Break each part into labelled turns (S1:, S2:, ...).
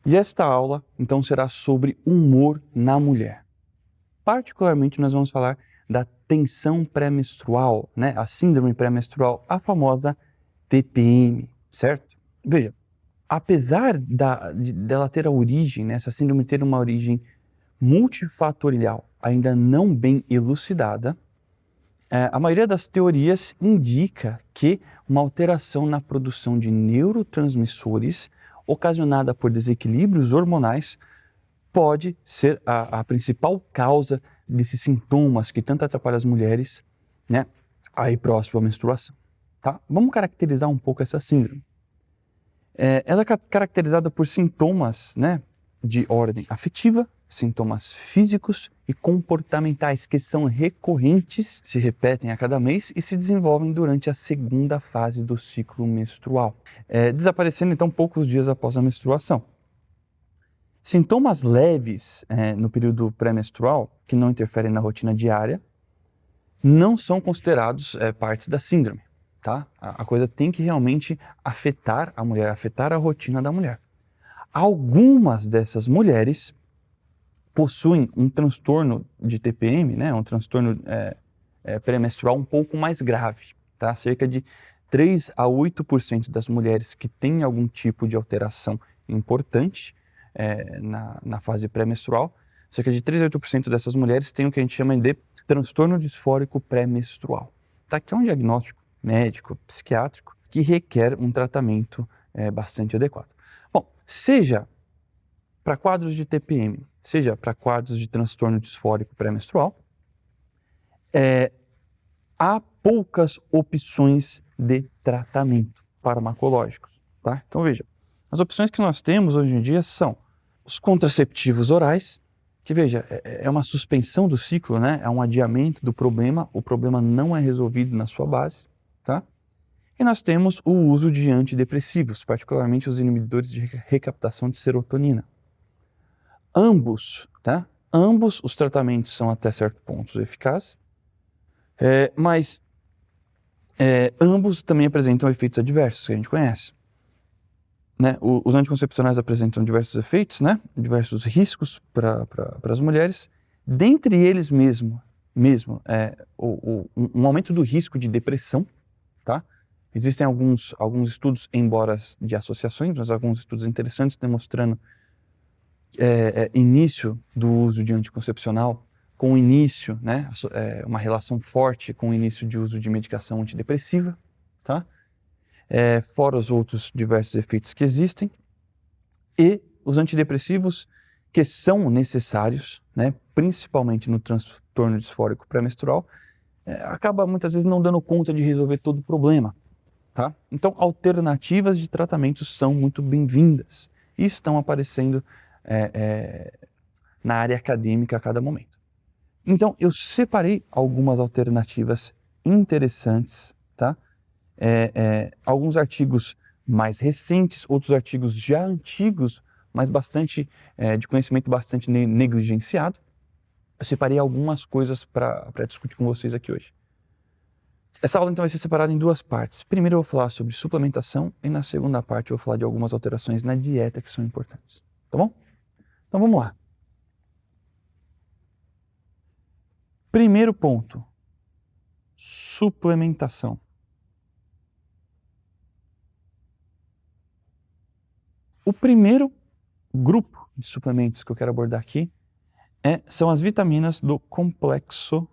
S1: E esta aula, então, será sobre humor na mulher. Particularmente, nós vamos falar da tensão pré-menstrual, né? A síndrome pré-menstrual, a famosa TPM, certo? Veja, apesar dela ter a origem, né, essa síndrome ter uma origem multifatorial ainda não bem elucidada, a maioria das teorias indica que uma alteração na produção de neurotransmissores ocasionada por desequilíbrios hormonais pode ser a principal causa desses sintomas que tanto atrapalham as mulheres, né, aí próximo à menstruação. Tá? Vamos caracterizar um pouco essa síndrome. Ela é caracterizada por sintomas, né, de ordem afetiva, sintomas físicos e comportamentais que são recorrentes, se repetem a cada mês e se desenvolvem durante a segunda fase do ciclo menstrual, desaparecendo então poucos dias após a menstruação. Sintomas leves no período pré-menstrual, que não interferem na rotina diária, não são considerados partes da síndrome. Tá? A coisa tem que realmente afetar a mulher, afetar a rotina da mulher. Algumas dessas mulheres possuem um transtorno de TPM, né? Um transtorno pré-menstrual um pouco mais grave. Tá? Cerca de 3 a 8% das mulheres que têm algum tipo de alteração importante na fase pré-menstrual, cerca de 3 a 8% dessas mulheres têm o que a gente chama de transtorno disfórico pré-menstrual. Tá? Que é um diagnóstico médico, psiquiátrico, que requer um tratamento bastante adequado. Bom, seja para quadros de TPM, seja para quadros de transtorno disfórico pré-menstrual, há poucas opções de tratamento farmacológicos. Tá? Então veja, as opções que nós temos hoje em dia são os contraceptivos orais, que veja, é uma suspensão do ciclo, né? É um adiamento do problema, o problema não é resolvido na sua base. Tá? E nós temos o uso de antidepressivos, particularmente os inibidores de recaptação de serotonina. Ambos os tratamentos são até certo ponto eficazes, mas ambos também apresentam efeitos adversos, que a gente conhece. Né? Os anticoncepcionais apresentam diversos efeitos, né? Diversos riscos para as mulheres, dentre eles mesmo um aumento do risco de depressão. Tá? Existem alguns estudos, embora de associações, mas alguns estudos interessantes demonstrando início do uso de anticoncepcional com o início, né, uma relação forte com o início de uso de medicação antidepressiva, tá? Fora os outros diversos efeitos que existem, e os antidepressivos que são necessários, né, principalmente no transtorno disfórico pré-menstrual, acaba muitas vezes não dando conta de resolver todo o problema. Tá? Então, alternativas de tratamento são muito bem-vindas e estão aparecendo na área acadêmica a cada momento. Então, eu separei algumas alternativas interessantes, tá? Alguns artigos mais recentes, outros artigos já antigos, mas de conhecimento bastante negligenciado. Eu separei algumas coisas para discutir com vocês aqui hoje. Essa aula então vai ser separada em duas partes. Primeiro eu vou falar sobre suplementação e na segunda parte eu vou falar de algumas alterações na dieta que são importantes. Tá bom? Então vamos lá. Primeiro ponto, suplementação. O primeiro grupo de suplementos que eu quero abordar aqui são as vitaminas do complexo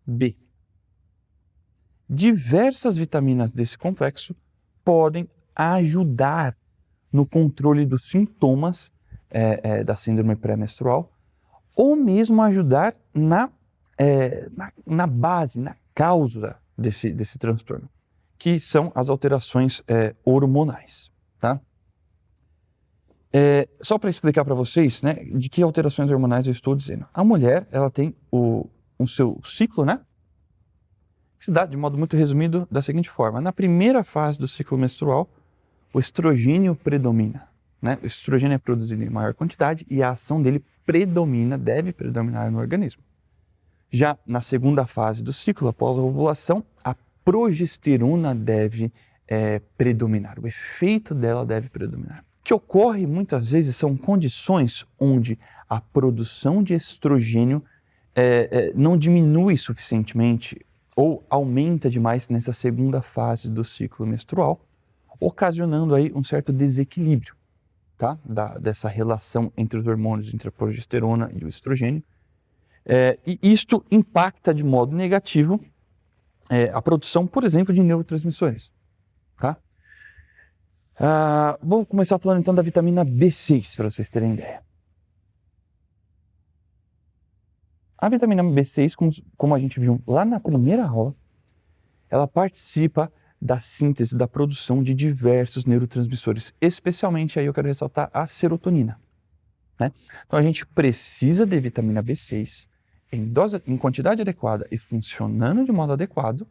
S1: B. Diversas vitaminas desse complexo podem ajudar no controle dos sintomas da síndrome pré-menstrual ou mesmo ajudar na base, na causa desse transtorno, que são as alterações hormonais. Tá? Só para explicar para vocês, né, de que alterações hormonais eu estou dizendo. A mulher, ela tem o seu ciclo, né? Se dá, de modo muito resumido, da seguinte forma. Na primeira fase do ciclo menstrual, o estrogênio predomina. Né? O estrogênio é produzido em maior quantidade e a ação dele deve predominar no organismo. Já na segunda fase do ciclo, após a ovulação, a progesterona deve predominar. O efeito dela deve predominar. que ocorre muitas vezes são condições onde a produção de estrogênio não diminui suficientemente ou aumenta demais nessa segunda fase do ciclo menstrual, ocasionando aí um certo desequilíbrio, tá? Dessa relação entre os hormônios, entre a progesterona e o estrogênio. E isto impacta de modo negativo a produção, por exemplo, de neurotransmissores, tá? Vou começar falando então da vitamina B6, para vocês terem ideia. A vitamina B6, como a gente viu lá na primeira aula, ela participa da síntese, da produção de diversos neurotransmissores, especialmente aí eu quero ressaltar a serotonina, né? Então a gente precisa de vitamina B6 em quantidade adequada e funcionando de modo adequado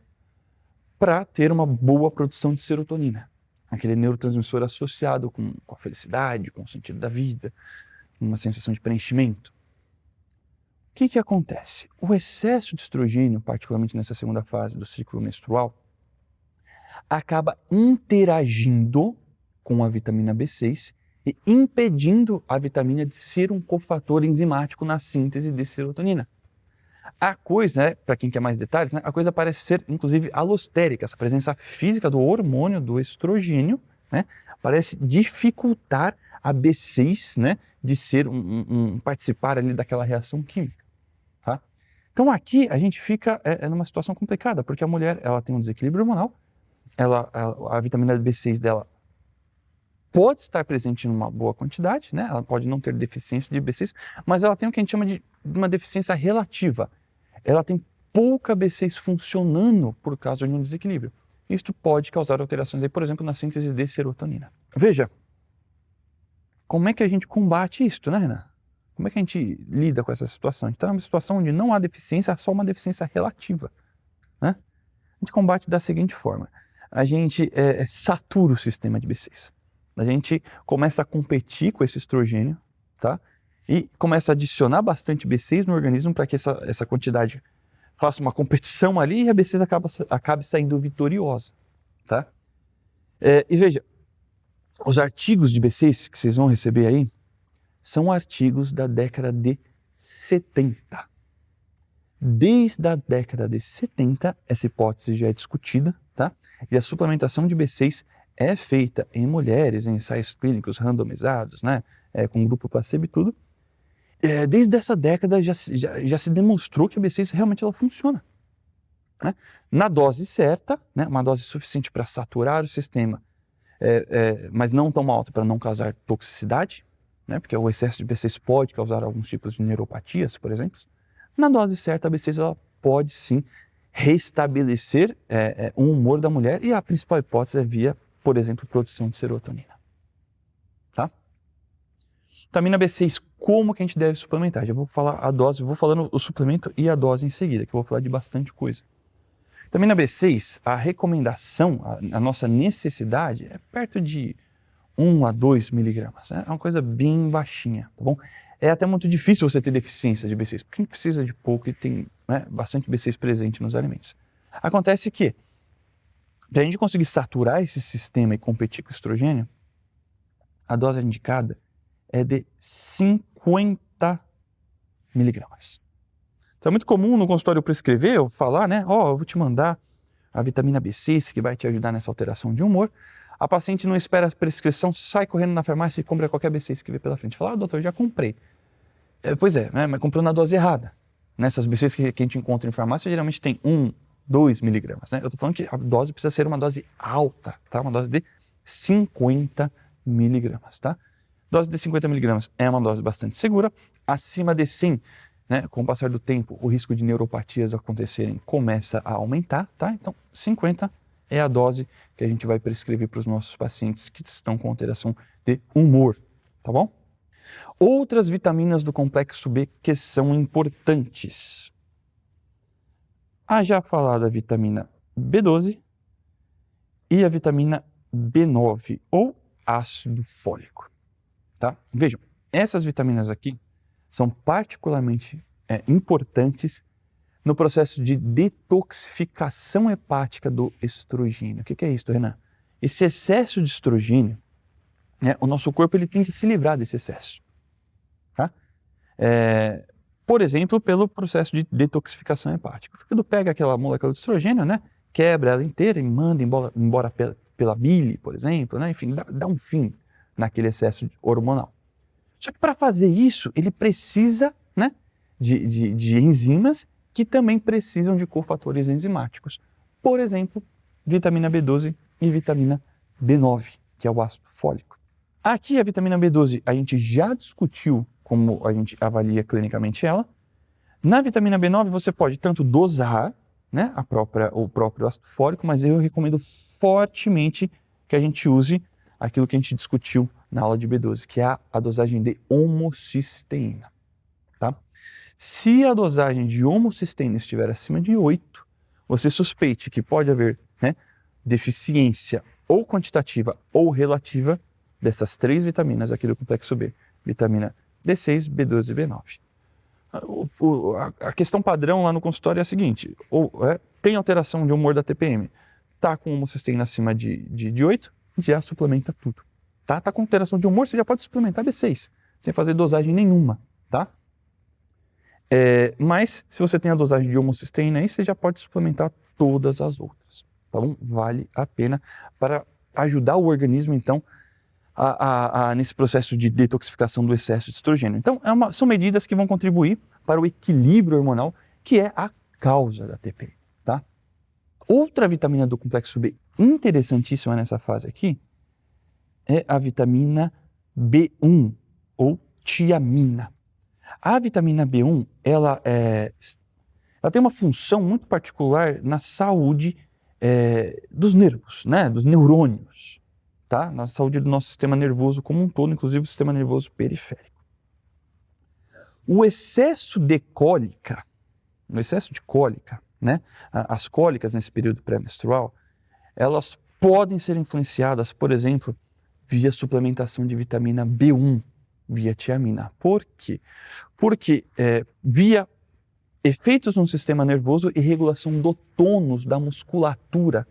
S1: para ter uma boa produção de serotonina, aquele neurotransmissor associado com a felicidade, com o sentido da vida, uma sensação de preenchimento. O que acontece? O excesso de estrogênio, particularmente nessa segunda fase do ciclo menstrual, acaba interagindo com a vitamina B6 e impedindo a vitamina de ser um cofator enzimático na síntese de serotonina. A coisa, para quem quer mais detalhes, a coisa parece ser, inclusive, alostérica. Essa presença física do hormônio do estrogênio, parece dificultar a B6, de ser participar ali daquela reação química. Tá? Então aqui a gente fica numa situação complicada, porque a mulher ela tem um desequilíbrio hormonal, a vitamina B6 dela pode estar presente em uma boa quantidade, ela pode não ter deficiência de B6, mas ela tem o que a gente chama de uma deficiência relativa. Ela tem pouca B6 funcionando por causa de um desequilíbrio. Isto pode causar alterações, aí, por exemplo, na síntese de serotonina. Veja, como é que a gente combate isso, Renan? Como é que a gente lida com essa situação? Então é uma situação onde não há deficiência, há só uma deficiência relativa. A gente combate da seguinte forma. A gente satura o sistema de B6. A gente começa a competir com esse estrogênio, tá? E começa a adicionar bastante B6 no organismo para que essa quantidade faça uma competição ali e a B6 acabe saindo vitoriosa, tá? E veja, os artigos de B6 que vocês vão receber aí são artigos da década de 70. Desde a década de 70, essa hipótese já é discutida, tá? E a suplementação de B6 é feita em mulheres, em ensaios clínicos randomizados, com grupo placebo e tudo. Desde essa década já se demonstrou que a B6 realmente ela funciona. Na dose certa, uma dose suficiente para saturar o sistema, mas não tão alta para não causar toxicidade, porque o excesso de B6 pode causar alguns tipos de neuropatias, por exemplo. Na dose certa, a B6 ela pode sim restabelecer o humor da mulher e a principal hipótese é via, por exemplo, produção de serotonina. Tá? Vitamina B6, como que a gente deve suplementar? Já vou falar a dose, vou falando o suplemento e a dose em seguida, que eu vou falar de bastante coisa. Vitamina B6, a recomendação, a nossa necessidade é perto de 1 a 2 miligramas. É uma coisa bem baixinha, tá bom? É até muito difícil você ter deficiência de B6, porque a gente precisa de pouco e tem bastante B6 presente nos alimentos. Acontece que, para a gente conseguir saturar esse sistema e competir com o estrogênio, a dose indicada é de 50 miligramas. Então é muito comum no consultório prescrever, eu falar, eu vou te mandar a vitamina B6 que vai te ajudar nessa alteração de humor. A paciente não espera a prescrição, sai correndo na farmácia e compra qualquer B6 que vê pela frente. Fala, doutor, já comprei. Pois é, mas comprou na dose errada. Nessas B6 que a gente encontra em farmácia, geralmente tem 1, 2 miligramas. Eu estou falando que a dose precisa ser uma dose alta, tá? Uma dose de 50 miligramas, tá? Dose de 50 miligramas é uma dose bastante segura. Acima de 100, com o passar do tempo, o risco de neuropatias acontecerem começa a aumentar, tá? Então, 50 é a dose que a gente vai prescrever para os nossos pacientes que estão com alteração de humor, tá bom? Outras vitaminas do complexo B que são importantes. A já falada vitamina B12 e a vitamina B9 ou ácido fólico. Tá? Vejam, essas vitaminas aqui são particularmente importantes no processo de detoxificação hepática do estrogênio. O que é isso, Renan? Esse excesso de estrogênio, né, o nosso corpo ele tende a se livrar desse excesso. Tá? Por exemplo, pelo processo de detoxificação hepática. O fígado pega aquela molécula de estrogênio, né, quebra ela inteira e manda embora pela bile, por exemplo, né, enfim, dá um fim naquele excesso hormonal. Só que para fazer isso, ele precisa, né, de enzimas que também precisam de cofatores enzimáticos. Por exemplo, vitamina B12 e vitamina B9, que é o ácido fólico. Aqui a vitamina B12 a gente já discutiu como a gente avalia clinicamente ela. Na vitamina B9 você pode tanto dosar, né, o próprio ácido fólico, mas eu recomendo fortemente que a gente use aquilo que a gente discutiu na aula de B12, que é a dosagem de homocisteína. Tá? Se a dosagem de homocisteína estiver acima de 8, você suspeite que pode haver, né, deficiência ou quantitativa ou relativa dessas 3 vitaminas aqui do complexo B, vitamina B6, B12 e B9. A questão padrão lá no consultório é a seguinte, tem alteração de humor da TPM, está com homocisteína acima de 8, já suplementa tudo. Tá com alteração de humor, você já pode suplementar B6, sem fazer dosagem nenhuma, tá? Mas, se você tem a dosagem de homocisteína aí, você já pode suplementar todas as outras, tá bom? Vale a pena para ajudar o organismo, então, nesse processo de detoxificação do excesso de estrogênio. Então, são medidas que vão contribuir para o equilíbrio hormonal, que é a causa da TPM, tá? Outra vitamina do complexo B interessantíssima nessa fase aqui é a vitamina B1, ou tiamina. A vitamina B1, ela tem uma função muito particular na saúde dos nervos, né, dos neurônios, tá? Na saúde do nosso sistema nervoso como um todo, inclusive o sistema nervoso periférico. O excesso de cólica, né, as cólicas nesse período pré-menstrual, elas podem ser influenciadas, por exemplo, via suplementação de vitamina B1, via tiamina. Por quê? Porque via efeitos no sistema nervoso e regulação do tônus da musculatura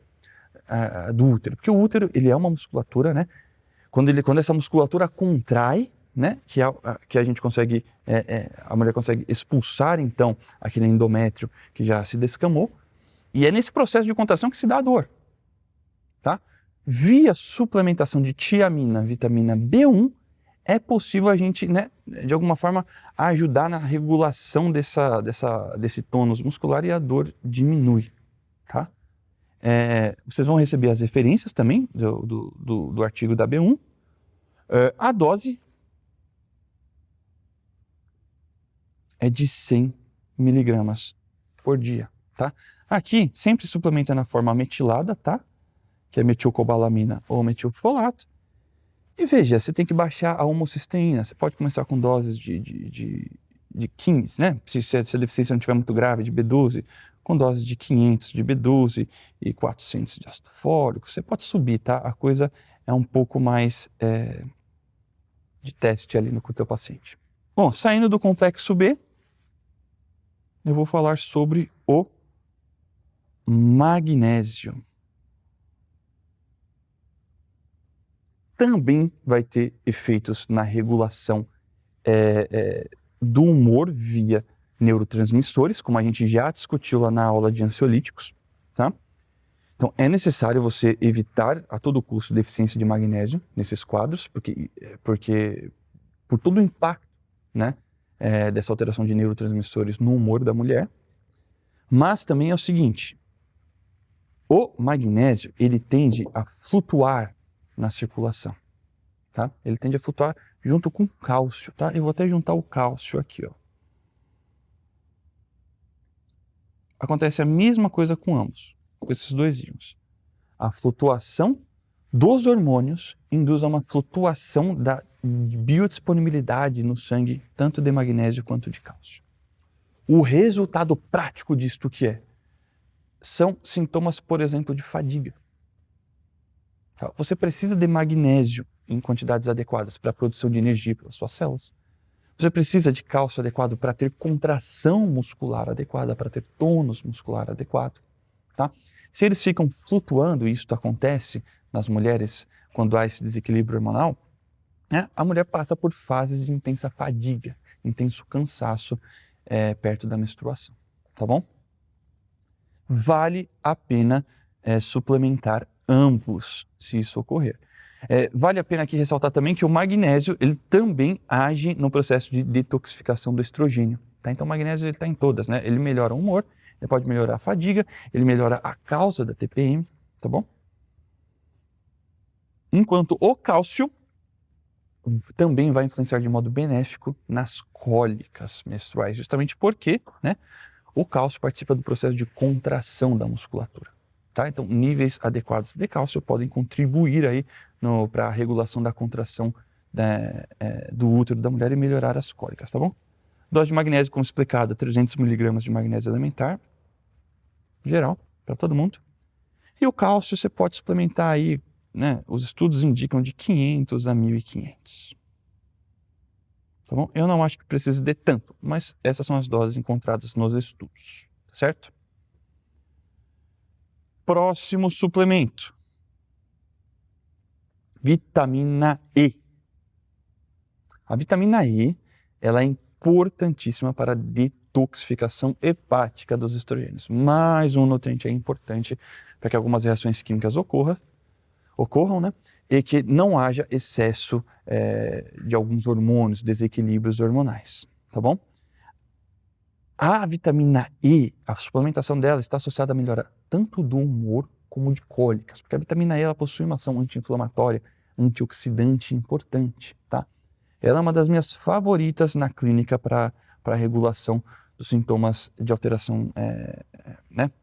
S1: do útero. Porque o útero, ele é uma musculatura, né? Quando essa musculatura contrai, né? Que a gente consegue, a mulher consegue expulsar, então, aquele endométrio que já se descamou. E é nesse processo de contração que se dá a dor, tá? Via suplementação de tiamina, vitamina B1, é possível a gente, né, de alguma forma, ajudar na regulação desse tônus muscular e a dor diminui, tá? Vocês vão receber as referências também do artigo da B1. A dose é de 100 miligramas por dia, tá? Aqui, sempre suplementa na forma metilada, tá? Que é metilcobalamina ou metilfolato. E veja, você tem que baixar a homocisteína. Você pode começar com doses de 15, né? Se a deficiência não estiver muito grave, de B12, com doses de 500 de B12 e 400 de ácido fólico. Você pode subir, tá? A coisa é um pouco mais de teste ali com o teu paciente. Bom, saindo do complexo B, eu vou falar sobre o magnésio. Também vai ter efeitos na regulação do humor via neurotransmissores, como a gente já discutiu lá na aula de ansiolíticos, tá? Então, é necessário você evitar a todo custo deficiência de magnésio nesses quadros, porque por todo o impacto, né, dessa alteração de neurotransmissores no humor da mulher. Mas também é o seguinte, o magnésio, ele tende a flutuar na circulação, tá? Ele tende a flutuar junto com o cálcio, tá? Eu vou até juntar o cálcio aqui, ó. Acontece a mesma coisa com ambos, com esses dois íons. A flutuação dos hormônios induz a uma flutuação da biodisponibilidade no sangue, tanto de magnésio quanto de cálcio. O resultado prático disto que é? São sintomas, por exemplo, de fadiga. Você precisa de magnésio em quantidades adequadas para a produção de energia pelas suas células. Você precisa de cálcio adequado para ter contração muscular adequada, para ter tônus muscular adequado. Tá? Se eles ficam flutuando, e isso acontece nas mulheres quando há esse desequilíbrio hormonal, né, a mulher passa por fases de intensa fadiga, intenso cansaço perto da menstruação, tá bom? Vale a pena suplementar ambos, se isso ocorrer. Vale a pena aqui ressaltar também que o magnésio ele também age no processo de detoxificação do estrogênio. Tá? Então o magnésio está em todas, né? Ele melhora o humor, ele pode melhorar a fadiga, ele melhora a causa da TPM, tá bom? Enquanto o cálcio também vai influenciar de modo benéfico nas cólicas menstruais, justamente porque, né, o cálcio participa do processo de contração da musculatura. Tá? Então, níveis adequados de cálcio podem contribuir aí para a regulação da contração do útero da mulher e melhorar as cólicas, tá bom? Dose de magnésio, como explicado, 300 mg de magnésio elementar, geral, para todo mundo. E o cálcio você pode suplementar aí, né, os estudos indicam de 500 a 1.500. Tá bom? Eu não acho que precise de tanto, mas essas são as doses encontradas nos estudos, tá certo? Próximo suplemento. Vitamina E. A vitamina E, ela é importantíssima para a detoxificação hepática dos estrogênios. Mais um nutriente é importante para que algumas reações químicas ocorram, né? E que não haja excesso de alguns hormônios, desequilíbrios hormonais, tá bom? A vitamina E, a suplementação dela está associada à melhora tanto do humor como de cólicas, porque a vitamina E ela possui uma ação anti-inflamatória, antioxidante importante, tá? Ela é uma das minhas favoritas na clínica para a regulação dos sintomas de alteração,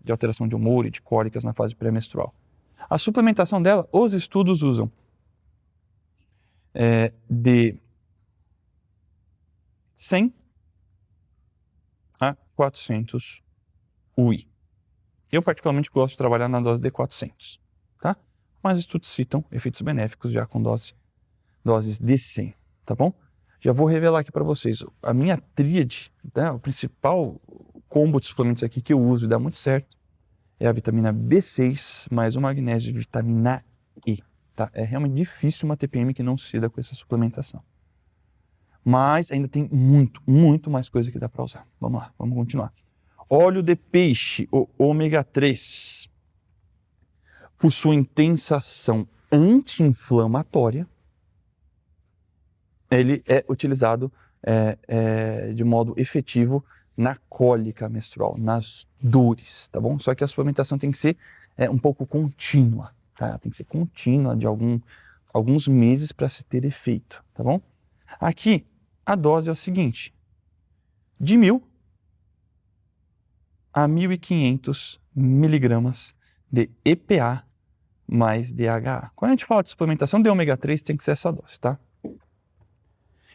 S1: de alteração de humor e de cólicas na fase pré-menstrual. A suplementação dela, os estudos usam de 100 a 400 UI. Eu particularmente gosto de trabalhar na dose de 400, tá? Mas estudos citam efeitos benéficos já com doses de 100, tá bom? Já vou revelar aqui para vocês, a minha tríade, tá? O principal combo de suplementos aqui que eu uso e dá muito certo é a vitamina B6 mais o magnésio de vitamina E, tá? É realmente difícil uma TPM que não ceda com essa suplementação. Mas ainda tem muito mais coisa que dá para usar. Vamos lá, vamos continuar. Óleo de peixe, o ômega 3, por sua intensa ação anti-inflamatória, ele é utilizado de modo efetivo na cólica menstrual, nas dores, tá bom? Só que a suplementação tem que ser um pouco contínua, tá? Tem que ser contínua de alguns meses para se ter efeito, tá bom? Aqui, a dose é o seguinte, de 1.000 a 1.500 miligramas de EPA mais DHA. Quando a gente fala de suplementação de ômega 3, tem que ser essa dose, tá?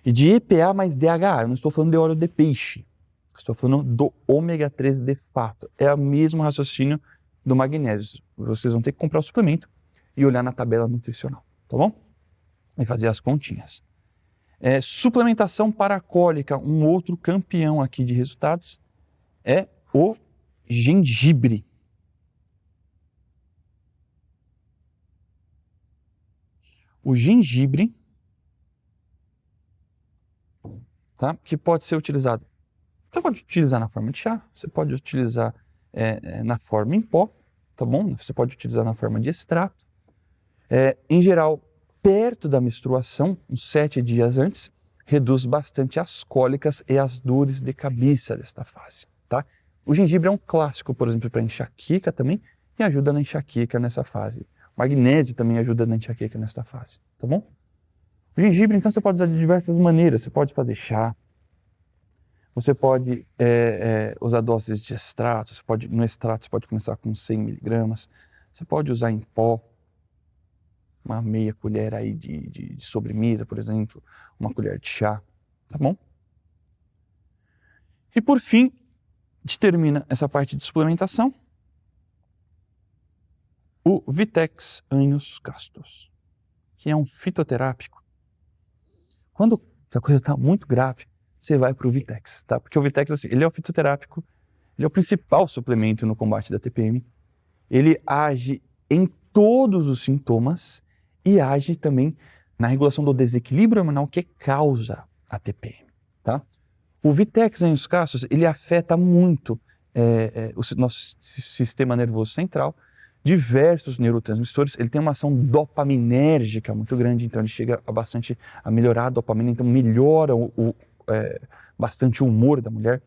S1: E de EPA mais DHA, eu não estou falando de óleo de peixe, estou falando do ômega 3 de fato. É o mesmo raciocínio do magnésio. Vocês vão ter que comprar o suplemento e olhar na tabela nutricional, tá bom? E fazer as continhas. Suplementação para a cólica, um outro campeão aqui de resultados é o gengibre. O gengibre, tá? Que pode ser utilizado. Você pode utilizar na forma de chá, você pode utilizar na forma em pó, tá bom? Você pode utilizar na forma de extrato. Em geral, perto da menstruação, uns 7 dias antes, reduz bastante as cólicas e as dores de cabeça desta fase, tá? O gengibre é um clássico, por exemplo, para enxaqueca também, e ajuda na enxaqueca nessa fase. O magnésio também ajuda na enxaqueca nessa fase, tá bom? O gengibre, então, você pode usar de diversas maneiras. Você pode fazer chá, você pode usar doses de extrato, no extrato você pode começar com 100 miligramas, você pode usar em pó, uma meia colher aí de sobremesa, por exemplo, uma colher de chá, tá bom? E por fim, a gente termina essa parte de suplementação, o Vitex Anhos Castos, que é um fitoterápico. Quando a coisa está muito grave, você vai para o Vitex, tá? Porque o Vitex, assim, ele é o fitoterápico, ele é o principal suplemento no combate da TPM, ele age em todos os sintomas e age também na regulação do desequilíbrio hormonal que causa a TPM, tá? O Vitex ganhos casos, ele afeta muito o nosso sistema nervoso central, diversos neurotransmissores, ele tem uma ação dopaminérgica muito grande, então ele chega a melhorar a dopamina, então melhora bastante o humor da mulher,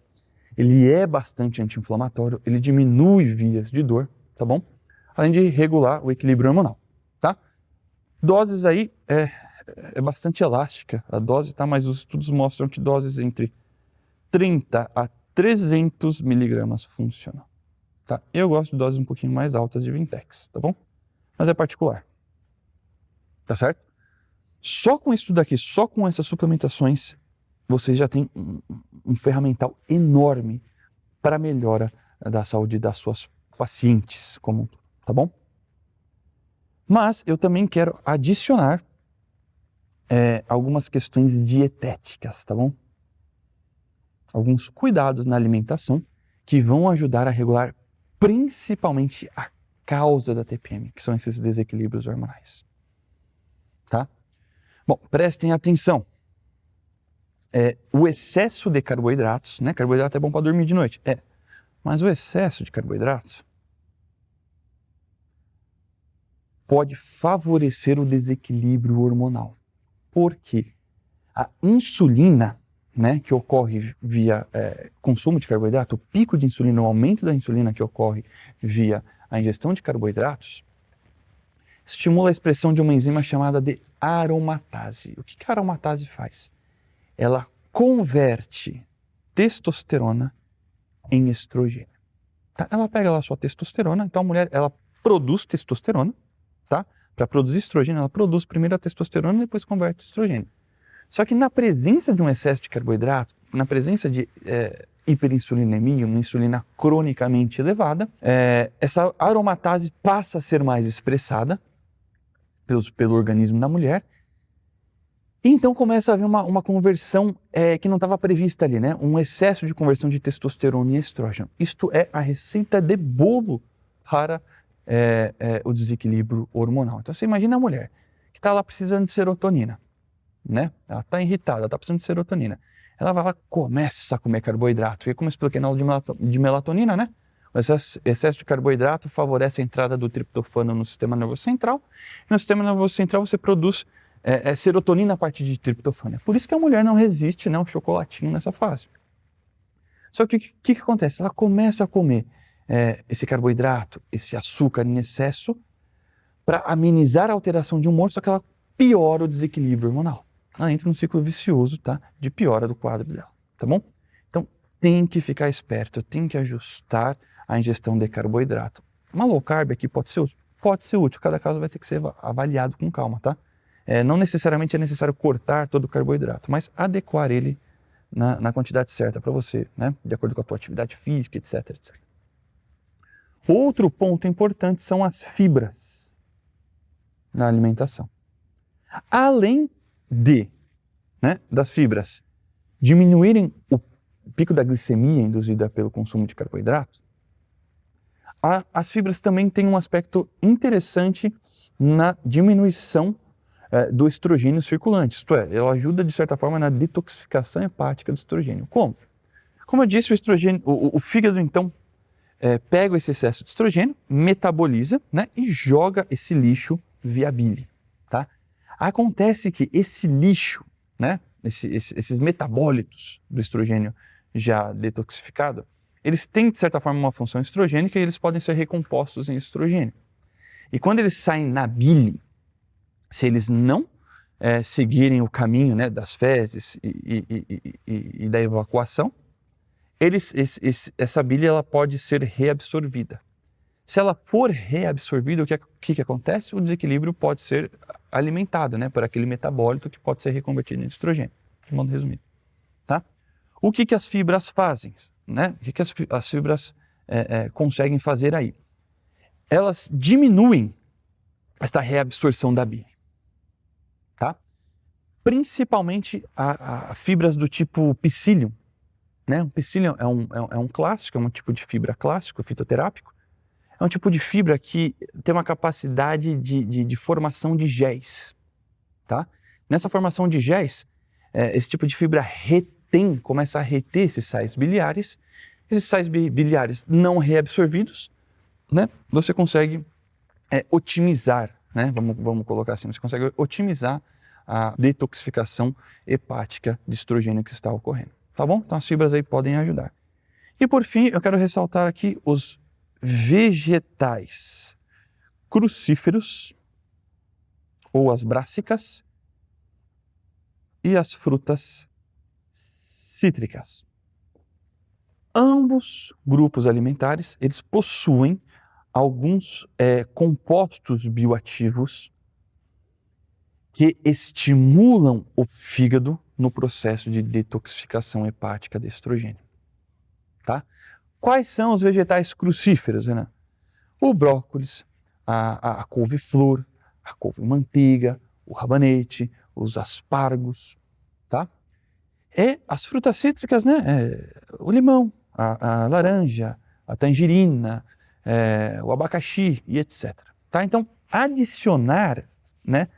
S1: ele é bastante anti-inflamatório, ele diminui vias de dor, tá bom? Além de regular o equilíbrio hormonal, tá? Doses aí é bastante elástica a dose, tá? Mas os estudos mostram que doses entre 30 a 300 miligramas funcionam, tá? Eu gosto de doses um pouquinho mais altas de Vintex, tá bom? Mas é particular, tá certo? Só com isso daqui, só com essas suplementações, você já tem um ferramental enorme para a melhora da saúde das suas pacientes como um todo, tá bom? Mas eu também quero adicionar algumas questões dietéticas, tá bom? Alguns cuidados na alimentação que vão ajudar a regular principalmente a causa da TPM, que são esses desequilíbrios hormonais, tá? Bom, prestem atenção. O excesso de carboidratos, né? Carboidrato é bom para dormir de noite, mas o excesso de carboidrato pode favorecer o desequilíbrio hormonal. Porque a insulina, né, que ocorre via consumo de carboidrato, o pico de insulina, o aumento da insulina que ocorre via a ingestão de carboidratos, estimula a expressão de uma enzima chamada de aromatase. O que a aromatase faz? Ela converte testosterona em estrogênio. Tá? Ela pega lá a sua testosterona, então a mulher ela produz testosterona, tá? Para produzir estrogênio, ela produz primeiro a testosterona e depois converte em estrogênio. Só que na presença de um excesso de carboidrato, na presença de hiperinsulinemia, uma insulina cronicamente elevada, essa aromatase passa a ser mais expressada pelo organismo da mulher, e então começa a haver uma conversão que não estava prevista ali, né? Um excesso de conversão de testosterona e estrógeno. Isto é a receita de bolo para o desequilíbrio hormonal. Então você imagina a mulher que está lá precisando de serotonina, né? Ela está irritada, está precisando de serotonina. Ela vai lá, começa a comer carboidrato. E como eu expliquei na aula de melatonina, né? O excesso de carboidrato favorece a entrada do triptofano no sistema nervoso central. E no sistema nervoso central você produz serotonina a partir de triptofano. É por isso que a mulher não resiste, né, ao chocolatinho nessa fase. Só que o que acontece? Ela começa a comer esse carboidrato, esse açúcar em excesso, para amenizar a alteração de humor, só que ela piora o desequilíbrio hormonal. Ela entra num ciclo vicioso, tá? De piora do quadro dela, tá bom? Então, tem que ficar esperto, tem que ajustar a ingestão de carboidrato. Uma low carb aqui pode ser útil, cada caso vai ter que ser avaliado com calma, tá? Não necessariamente é necessário cortar todo o carboidrato, mas adequar ele na quantidade certa para você, né? De acordo com a tua atividade física, etc, etc. Outro ponto importante são as fibras na alimentação. Além das fibras diminuírem o pico da glicemia induzida pelo consumo de carboidrato, as fibras também têm um aspecto interessante na diminuição do estrogênio circulante, isto é, ela ajuda de certa forma na detoxificação hepática do estrogênio. Como? Como eu disse, o estrogênio, o fígado então pega esse excesso de estrogênio, metaboliza, né, e joga esse lixo via bile, tá? Acontece que esse lixo, né, esses metabólitos do estrogênio já detoxificado, eles têm de certa forma uma função estrogênica e eles podem ser recompostos em estrogênio. E quando eles saem na bile, se eles não seguirem o caminho, né, das fezes e da evacuação, essa bile ela pode ser reabsorvida. Se ela for reabsorvida, o que acontece? O desequilíbrio pode ser alimentado, né, por aquele metabólito que pode ser reconvertido em estrogênio, de modo resumido. Tá? O que as fibras fazem? Né? O que as fibras conseguem fazer aí? Elas diminuem esta reabsorção da bile. Tá? Principalmente a fibras do tipo psyllium. Né? O psyllium é um clássico, é um tipo de fibra clássico, fitoterápico. É um tipo de fibra que tem uma capacidade de formação de géis. Tá? Nessa formação de géis, esse tipo de fibra começa a reter esses sais biliares. Esses sais biliares não reabsorvidos, né? Você consegue otimizar, né? Vamos colocar assim, você consegue otimizar a detoxificação hepática de estrogênio que está ocorrendo, tá bom? Então as fibras aí podem ajudar. E por fim, eu quero ressaltar aqui os vegetais crucíferos, ou as brássicas, e as frutas cítricas. Ambos grupos alimentares, eles possuem alguns compostos bioativos que estimulam o fígado no processo de detoxificação hepática de estrogênio. Tá? Quais são os vegetais crucíferos, Renan? O brócolis, a couve-flor, a couve-manteiga, o rabanete, os aspargos, tá? E as frutas cítricas, né? O limão, a laranja, a tangerina, o abacaxi e etc. Tá? Então, adicionar, né,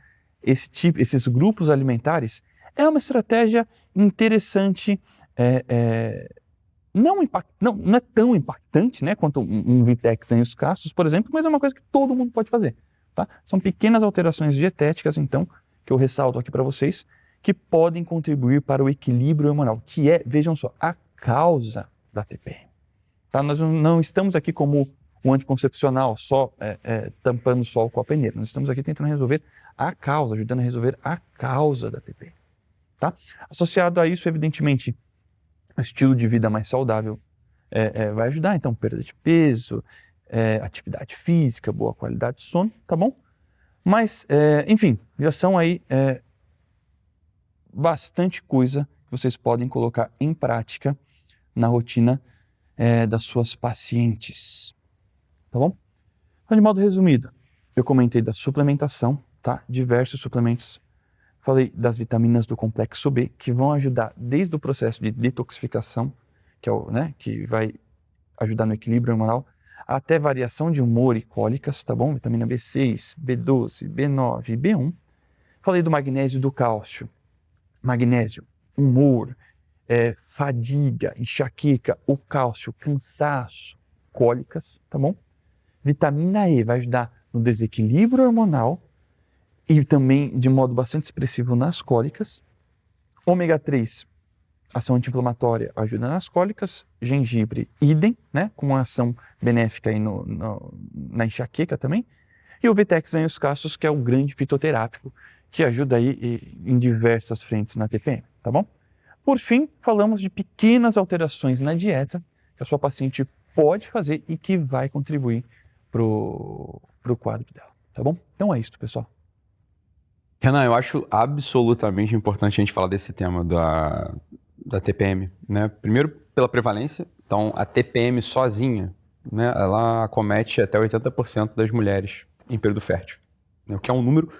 S1: esses grupos alimentares é uma estratégia interessante, não é tão impactante, né, quanto um Vitex em os castos, por exemplo, mas é uma coisa que todo mundo pode fazer. Tá? São pequenas alterações dietéticas, então, que eu ressalto aqui para vocês, que podem contribuir para o equilíbrio hormonal, que é, vejam só, a causa da TPM. Tá? Nós não estamos aqui como um anticoncepcional, só tampando só o copo a peneira. Nós estamos aqui tentando resolver a causa, ajudando a resolver a causa da TPM. Tá? Associado a isso, evidentemente, o estilo de vida mais saudável vai ajudar, então, perda de peso, atividade física, boa qualidade de sono, tá bom? Mas, enfim, já são aí bastante coisa que vocês podem colocar em prática na rotina das suas pacientes, tá bom? Então, de modo resumido, eu comentei da suplementação, tá? Diversos suplementos. Falei das vitaminas do complexo B, que vão ajudar desde o processo de detoxificação, que que vai ajudar no equilíbrio hormonal, até variação de humor e cólicas, tá bom? Vitamina B6, B12, B9 e B1. Falei do magnésio e do cálcio. Magnésio, humor, fadiga, enxaqueca, o cálcio, cansaço, cólicas, tá bom? Vitamina E vai ajudar no desequilíbrio hormonal e também de modo bastante expressivo nas cólicas. Ômega 3, ação anti-inflamatória, ajuda nas cólicas. Gengibre, idem, né, com uma ação benéfica aí na enxaqueca também. E o Vitex Anhos Castos, que é o grande fitoterápico, que ajuda aí em diversas frentes na TPM, tá bom? Por fim, falamos de pequenas alterações na dieta que a sua paciente pode fazer e que vai contribuir pro quadro dela, tá bom? Então é isso, pessoal.
S2: Renan, eu acho absolutamente importante a gente falar desse tema da TPM, né? Primeiro, pela prevalência. Então, a TPM sozinha, né, ela acomete até 80% das mulheres em período fértil, né? O que é um número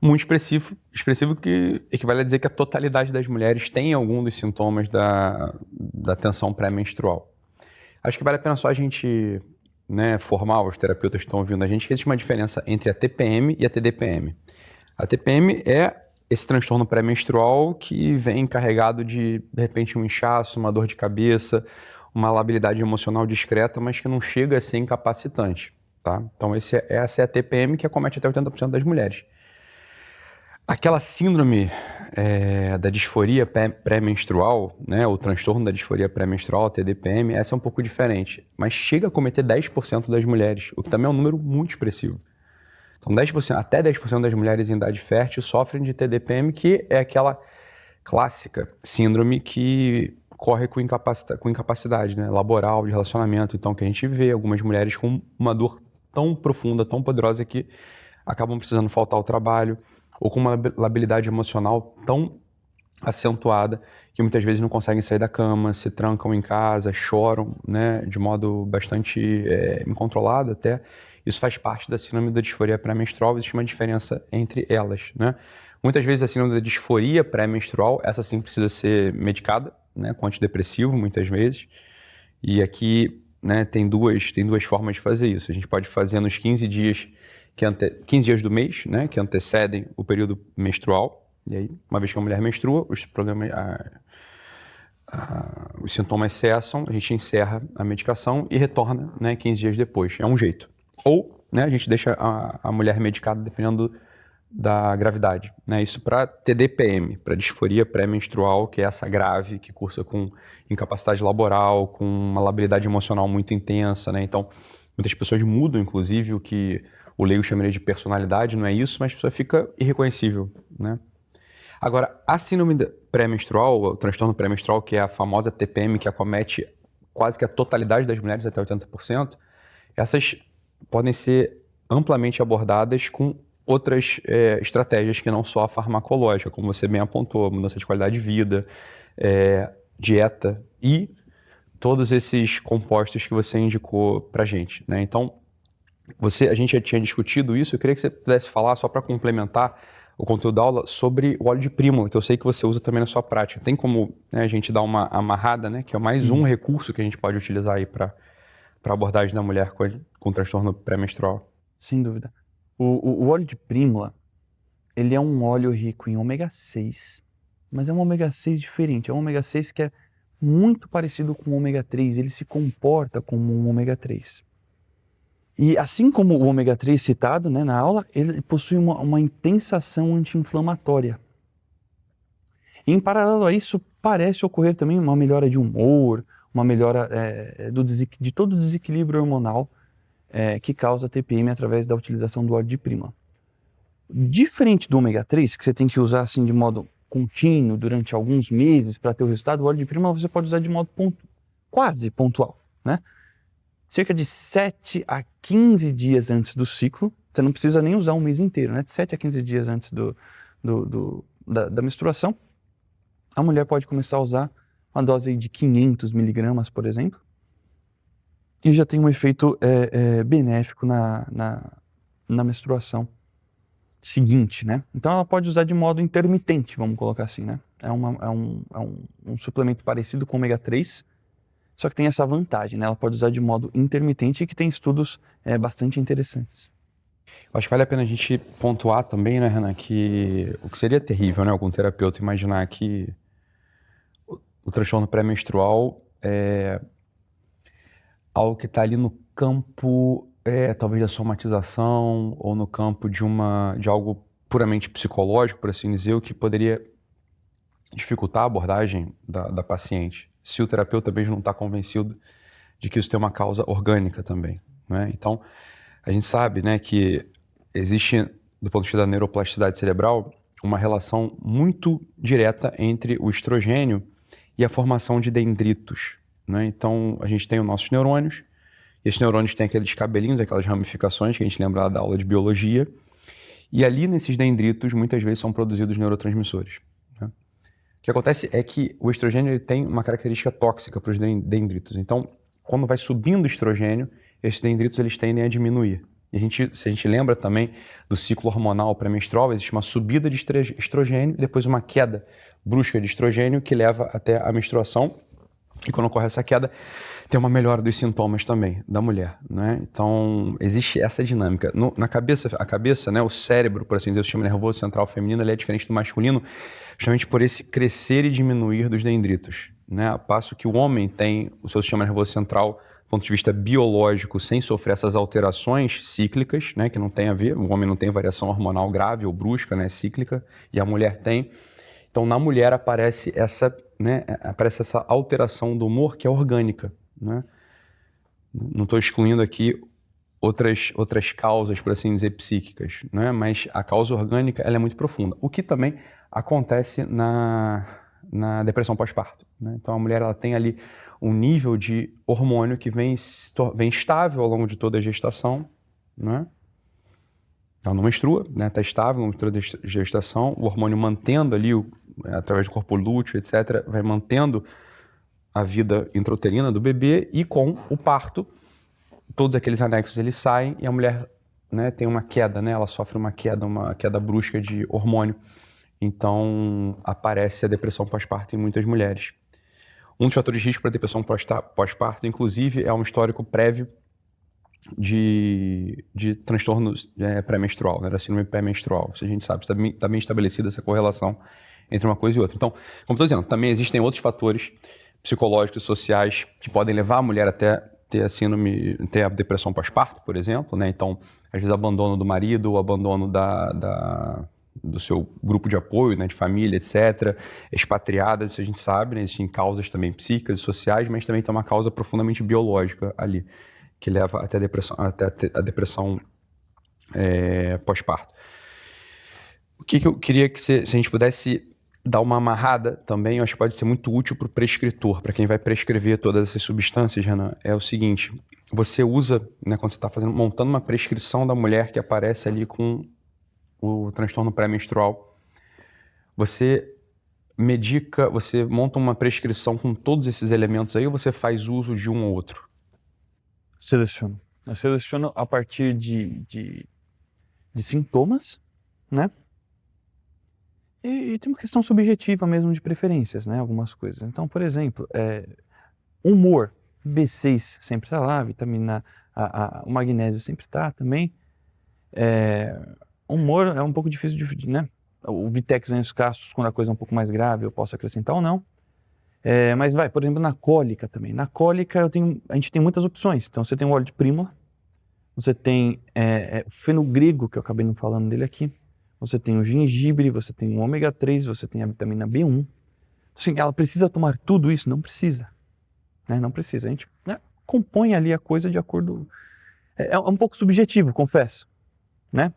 S2: muito expressivo que equivale a dizer que a totalidade das mulheres tem algum dos sintomas da tensão pré-menstrual. Acho que vale a pena só a gente, né, formar os terapeutas que estão ouvindo a gente que existe uma diferença entre a TPM e a TDPM. A TPM é esse transtorno pré-menstrual que vem carregado de repente, um inchaço, uma dor de cabeça, uma labilidade emocional discreta, mas que não chega a ser incapacitante, tá? Então, essa é a TPM que acomete até 80% das mulheres. Aquela síndrome da disforia pré-menstrual, né, o transtorno da disforia pré-menstrual, a TDPM, essa é um pouco diferente, mas chega a cometer 10% das mulheres, o que também é um número muito expressivo. Então, até 10% das mulheres em idade fértil sofrem de TDPM, que é aquela clássica síndrome que corre com incapacidade, né, laboral, de relacionamento. Então, que a gente vê algumas mulheres com uma dor tão profunda, tão poderosa que acabam precisando faltar ao trabalho, ou com uma labilidade emocional tão acentuada que muitas vezes não conseguem sair da cama, se trancam em casa, choram, né, de modo bastante incontrolado até. Isso faz parte da síndrome da disforia pré-menstrual, existe uma diferença entre elas, né? Muitas vezes a síndrome da disforia pré-menstrual, essa sim precisa ser medicada, né, com antidepressivo muitas vezes. E aqui, né, tem duas formas de fazer isso. A gente pode fazer nos 15 dias do mês, né, que antecedem o período menstrual, E aí, uma vez que a mulher menstrua, os sintomas cessam, a gente encerra a medicação e retorna, né, 15 dias depois. É um jeito. Ou, né, a gente deixa a mulher medicada dependendo da gravidade, né? Isso para TDPM, para disforia pré-menstrual, que é essa grave que cursa com incapacidade laboral, com uma labilidade emocional muito intensa, né? Então, muitas pessoas mudam, inclusive, o que o leigo chamaria de personalidade, não é isso, mas a pessoa fica irreconhecível, né? Agora, a síndrome pré-menstrual, o transtorno pré-menstrual, que é a famosa TPM, que acomete quase que a totalidade das mulheres, até 80%, essas podem ser amplamente abordadas com outras estratégias que não só a farmacológica, como você bem apontou, mudança de qualidade de vida, dieta e todos esses compostos que você indicou pra gente, né? Então, a gente já tinha discutido isso, eu queria que você pudesse falar, só para complementar o conteúdo da aula, sobre o óleo de prímula, que eu sei que você usa também na sua prática. Tem como, né, a gente dar uma amarrada, né, que é mais um recurso que a gente pode utilizar aí para abordagem da mulher com transtorno pré-menstrual?
S1: Sem dúvida. O óleo de prímula, ele é um óleo rico em ômega 6, mas é um ômega 6 diferente. É um ômega 6 que é muito parecido com o ômega 3, ele se comporta como um ômega 3. E assim como o ômega 3 citado, né, na aula, ele possui uma intensa ação anti-inflamatória. E em paralelo a isso, parece ocorrer também uma melhora de humor, uma melhora de todo o desequilíbrio hormonal que causa TPM através da utilização do óleo de prímula. Diferente do ômega 3, que você tem que usar assim de modo contínuo durante alguns meses para ter o resultado, o óleo de prímula você pode usar de modo quase pontual, né? Cerca de 7 a 15 dias antes do ciclo, você não precisa nem usar um mês inteiro, né? De 7 a 15 dias antes da menstruação, a mulher pode começar a usar uma dose de 500 miligramas, por exemplo, e já tem um efeito benéfico na menstruação seguinte, né? Então ela pode usar de modo intermitente, vamos colocar assim, né? É um suplemento parecido com o ômega 3, só que tem essa vantagem, né? Ela pode usar de modo intermitente e que tem estudos bastante interessantes.
S2: Acho que vale a pena a gente pontuar também, né, Renan, que o que seria terrível, né, algum terapeuta imaginar que o transtorno pré-menstrual é algo que está ali no campo, talvez da somatização ou no campo de algo puramente psicológico, por assim dizer, o que poderia dificultar a abordagem da paciente, se o terapeuta mesmo não está convencido de que isso tem uma causa orgânica também, né? Então, a gente sabe, né, que existe, do ponto de vista da neuroplasticidade cerebral, uma relação muito direta entre o estrogênio e a formação de dendritos, né? Então, a gente tem os nossos neurônios, e esses neurônios têm aqueles cabelinhos, aquelas ramificações que a gente lembra lá da aula de biologia, e ali nesses dendritos, muitas vezes são produzidos neurotransmissores, né? O que acontece é que o estrogênio ele tem uma característica tóxica para os dendritos. Então, quando vai subindo o estrogênio, esses dendritos eles tendem a diminuir. E se a gente lembra também do ciclo hormonal pré-menstrual, existe uma subida de estrogênio e depois uma queda brusca de estrogênio que leva até a menstruação. E quando ocorre essa queda, tem uma melhora dos sintomas também da mulher, né? Então, existe essa dinâmica. A cabeça, né, o cérebro, por assim dizer, o sistema nervoso central feminino, ele é diferente do masculino, justamente por esse crescer e diminuir dos dendritos, né? Ao passo que o homem tem o seu sistema nervoso central, do ponto de vista biológico, sem sofrer essas alterações cíclicas, né, que não tem a ver, o homem não tem variação hormonal grave ou brusca, né, cíclica, e a mulher tem. Então, na mulher aparece essa alteração do humor que é orgânica, né? Não estou excluindo aqui outras causas, por assim dizer, psíquicas, né? Mas a causa orgânica ela é muito profunda. O que também acontece na depressão pós-parto, né? Então, a mulher ela tem ali um nível de hormônio que vem estável ao longo de toda a gestação, né? Ela não menstrua, né? Está estável ao longo de toda a gestação, o hormônio mantendo ali, através do corpo lúteo, etc., vai mantendo a vida intrauterina do bebê e com o parto, todos aqueles anexos eles saem e a mulher, né, tem uma queda, né? Ela sofre uma queda brusca de hormônio. Então, aparece a depressão pós-parto em muitas mulheres. Um dos fatores de risco para a depressão pós-parto, inclusive, é um histórico prévio de transtornos pré-menstrual, né, da síndrome pré-menstrual. Isso a gente sabe, está bem estabelecida essa correlação entre uma coisa e outra. Então, como estou dizendo, também existem outros fatores psicológicos e sociais que podem levar a mulher até ter a depressão pós-parto, por exemplo, né? Então, às vezes, abandono do marido, o abandono do seu grupo de apoio, né, de família, etc. Expatriadas, isso a gente sabe, né? Existem causas também psíquicas e sociais, mas também tem uma causa profundamente biológica ali, que leva até a depressão pós-parto. O que eu queria que se a gente pudesse dar uma amarrada também, eu acho que pode ser muito útil para o prescritor, para quem vai prescrever todas essas substâncias, Renan, é o seguinte: você usa, né, quando você está montando uma prescrição da mulher que aparece ali com o transtorno pré-menstrual, você medica, você monta uma prescrição com todos esses elementos aí, ou você faz uso de um ou outro?
S1: Seleciono. Eu seleciono a partir de sintomas, né? E tem uma questão subjetiva mesmo de preferências, né? Algumas coisas. Então, por exemplo, humor, B6 sempre está lá, vitamina o magnésio sempre está também. Humor é um pouco difícil de, né? O Vitex ganha os casos quando a coisa é um pouco mais grave, eu posso acrescentar ou não. Mas por exemplo, na cólica também. Na cólica a gente tem muitas opções. Então você tem o óleo de prímula, você tem o fenogrego, que eu acabei não falando dele aqui, você tem o gengibre, você tem o ômega 3, você tem a vitamina B1. Assim, ela precisa tomar tudo isso? Não precisa. Né? Não precisa. A gente, né, compõe ali a coisa de acordo... É um pouco subjetivo, confesso. Né?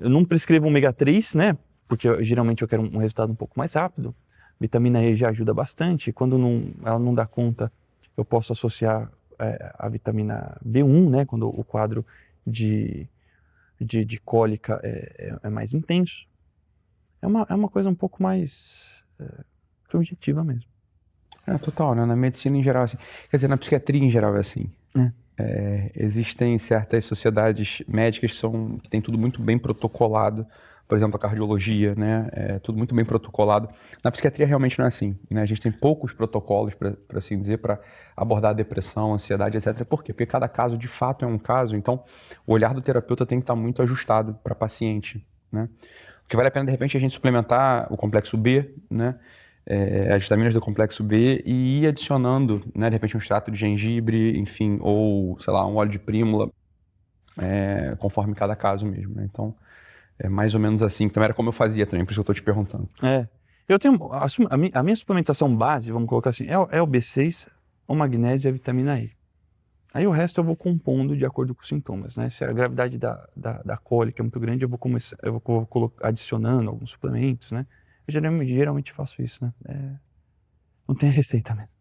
S1: Eu não prescrevo ômega 3, né? Porque geralmente eu quero um resultado um pouco mais rápido. Vitamina E já ajuda bastante. Quando ela não dá conta, eu posso associar a vitamina B1, né? Quando o quadro de cólica é mais intenso. É uma coisa um pouco mais subjetiva mesmo.
S2: Total, né? Na medicina em geral, assim. Quer dizer, na psiquiatria em geral é assim. Existem certas sociedades médicas que têm tudo muito bem protocolado. Por exemplo, a cardiologia, né? Tudo muito bem protocolado. Na psiquiatria realmente não é assim, né? A gente tem poucos protocolos, para assim dizer, para abordar a depressão, a ansiedade, etc. Por quê? Porque cada caso de fato é um caso, então o olhar do terapeuta tem que estar muito ajustado para paciente, né? O que vale a pena, de repente, a gente suplementar o complexo B, né? As vitaminas do complexo B e ir adicionando, né? De repente, um extrato de gengibre, enfim, ou, sei lá, um óleo de prímula, conforme cada caso mesmo, né? Então, é mais ou menos assim. Então era como eu fazia também, por isso que eu estou te perguntando.
S1: Eu tenho a minha suplementação base, vamos colocar assim, é o B6, o magnésio e a vitamina E. Aí o resto eu vou compondo de acordo com os sintomas, né? Se a gravidade da cólica é muito grande, eu vou adicionando alguns suplementos, né? Eu geralmente faço isso, né? Não tem receita mesmo.